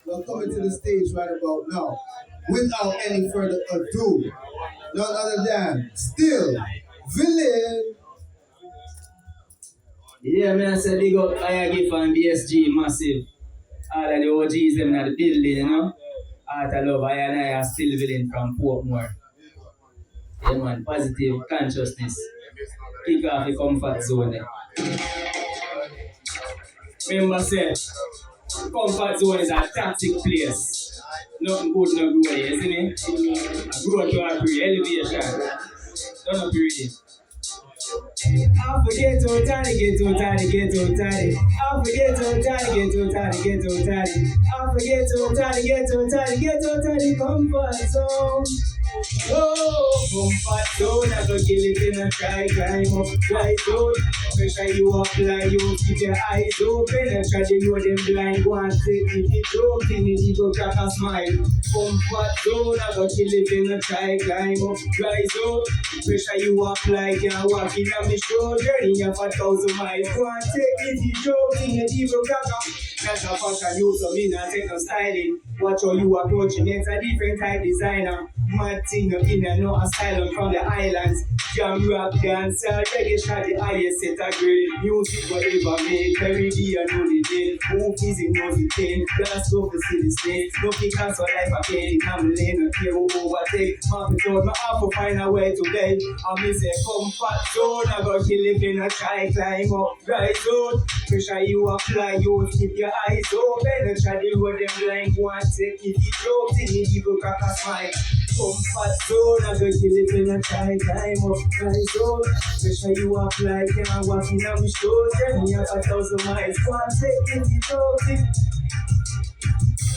Well, coming to the stage right about now, without any further ado, none other than Still Villain. Yeah, man, I said big up IAGIF and BSG massive. All of the OGs them in the building, you know. Art of love, I and I are still villain from Portmore. Yeah, man, positive consciousness. Kick off the comfort zone. Remember, say, comfort zone is a toxic place. Nothing good, no good, isn't it? Growth to a elevation. Don't know, period. I forget to tally, get to tally, get to tally. I forget to tally, get to tally, get to tally. I forget to tally, get to tally, get to tally, comfort zone. Oh, comfort zone, I go kill it in a try, climb up, try zone. Pressure you apply, you keep your eyes open. And try to know them blind, go and take it, keep joking, and you go crack a smile. Comfort zone, I go kill it in a try, climb up, try zone. Pressure you apply, can't walk in on me shoulder. In your 1,000 miles, go and take it, keep joking, and you go crack a that's a fashion you so me not take no styling. Watch how you approaching, it's a different type designer. Mad thing no inner, no asylum from the islands. Jam rap dance, reggae shot the highest set a grade. Music whatever make, every day I know the day. Who easy knows the pain, glass go for see the stain. No Picasso life a painting, I'm lane, no care who overtake. Market out, my half to find a way to bed. I miss a comfort zone, I go kill it in a try, climb up, right zone. Pressure you apply, you keep your eyes open. And try to road them blind, go and take it, keep joking, you give a crack a smile. Comfort zone, I go kill it in a try, climb up, right zone. Pressure you apply, can't walk in on my shows. Then me have 1,000 miles, go and take it, keep joking.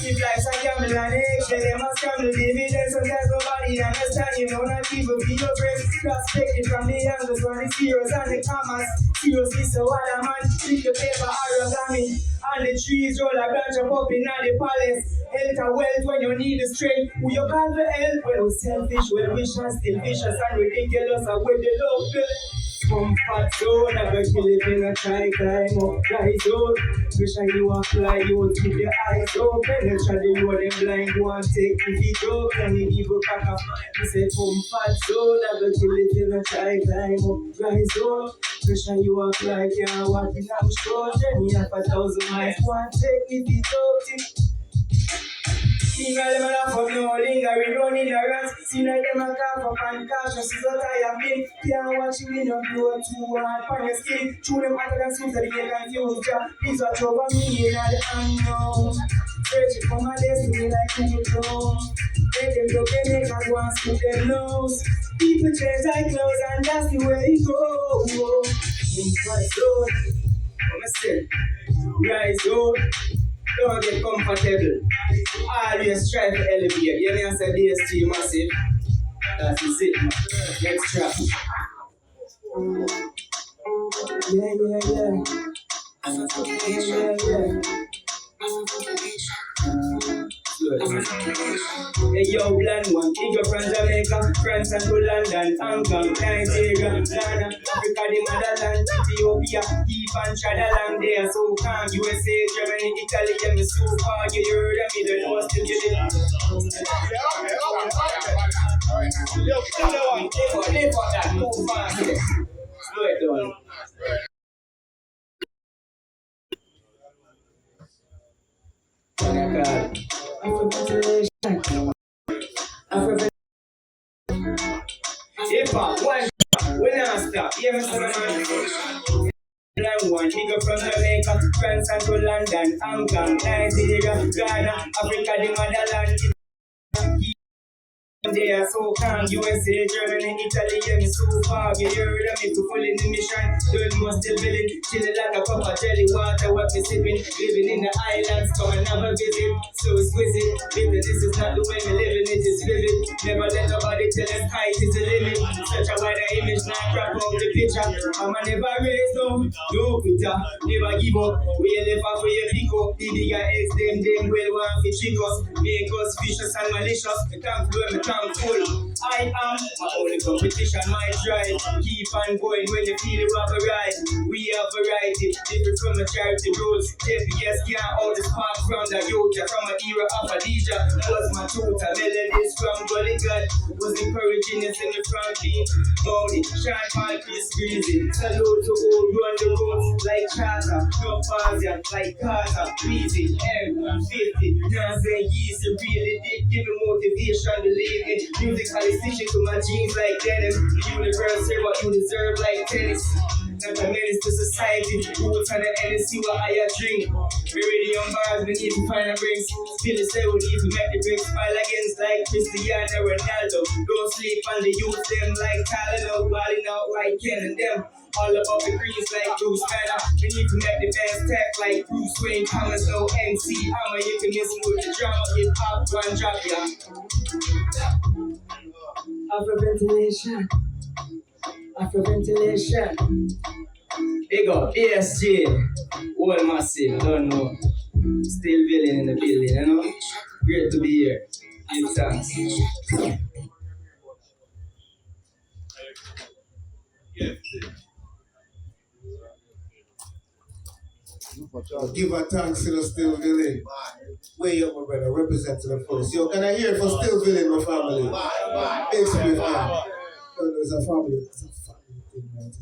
If life's a gamble and egg, they must gamble dividends. Sometimes nobody understand, you know, not people feel your friends. Prospecting from the angles, from the zeros and the commas. Seriously, so what a man, pick the paper, origami. And the trees roll a branch up in the palace. Health and wealth when you need the strength. Who you call for help? When we selfish, well wishing, still vicious and ridiculous. And when they love you. Comfort zone, I go kill it in a try, climb up, right zone. Pressure you apply, you keep your eyes open. And try to road them blind, go and take the feet up. And the evil crack up. You say comfort zone, I go kill it in a try, climb up, right zone. Pressure you apply, can't walk in a short. Then you have 1,000 miles, go and take the feet up. Sing all them a laugh up, no lingering, run ignorance. Sing like them a cough up and cautious is what I have been. Can't watch you in a blow too hard on your skin. Chew them hotter than sweet, so they get confused. Please watch over me in the unknown. Searching for my destiny like Google Chrome. Let them look and make us want to their nose. People change like clothes and that's the way it goes. In my soul, come and say, rise up. Don't get comfortable. Always try to elevate. You know, I said DSG massive. That is it, man. Next track. Hey yo, Bland one, Igor from Jamaica, France and to London, Hong Kong, Nigeria, Ghana, Africa, the motherland, Ethiopia, keep and Shadaland, they are so calm, USA, Germany, Italy, and so far, you heard of me, they know what's still getting. Live for that, move fast, slow it down. We not stop. Yeah, Mr. Man. Blind one, nigga from Jamaica, France and to London, Hong Kong, Nigeria, Ghana, Africa, the motherland. They are so calm, USA, Germany, Italy, and so far. You heard of me to full in the mission. Don't must still building, chilling like a cup of jelly water, what we sipping. Living in the islands, come and have a visit. So exquisite, living this is not the way we living, it is vivid. Never let nobody tell us height is the limit. Such a wider image, not crap out the picture. I'm a never raise, no quitter, never give up. We live up for your pick up. The bigger eggs, them well want to trick us. Make us vicious and malicious. We can't flow, we can't thankful. I am my only competition, my drive. Keep on going when you feel you have a ride. We have variety, different from the charity rules. JPS can't hold the spark from the youth. From an era of Adija was my tutor. Melodies from Gully God was encouraging us in the front beat. Moody, shine my piece breezy. Salute to all run the roads like Charter. No Fazia, like Carter. Breezy, M50. Nas and Yeezy really did give me motivation to live in. Musically stitching to my jeans like denim. The universe say what you deserve like tennis. Not a menace to society. Roots and the NSC what I drink. Meridian bars, we need to find a brings. Still say we need to make the bricks pile against like Cristiano Ronaldo. Don't sleep on the youth, them like Tylenol. Balling out like Ken and them. All about the greens like Bruce Banner. We need to make the best tech like Bruce Wayne. Thomas, no MC. I'm a euphemism with the drama. Hip hop, one drop, yeah. Afro-ventilation. Afro-ventilation. Big up, ESG. All massive, don't know. Still villain in the building, you know? Great to be here. Give thanks. Give a thanks to the Still Villain. Way up, my brother. Represent to the fullest. Yo, can I hear it for Still Villain, my family? Big spirit, man. It's a family. It's a family thing, man.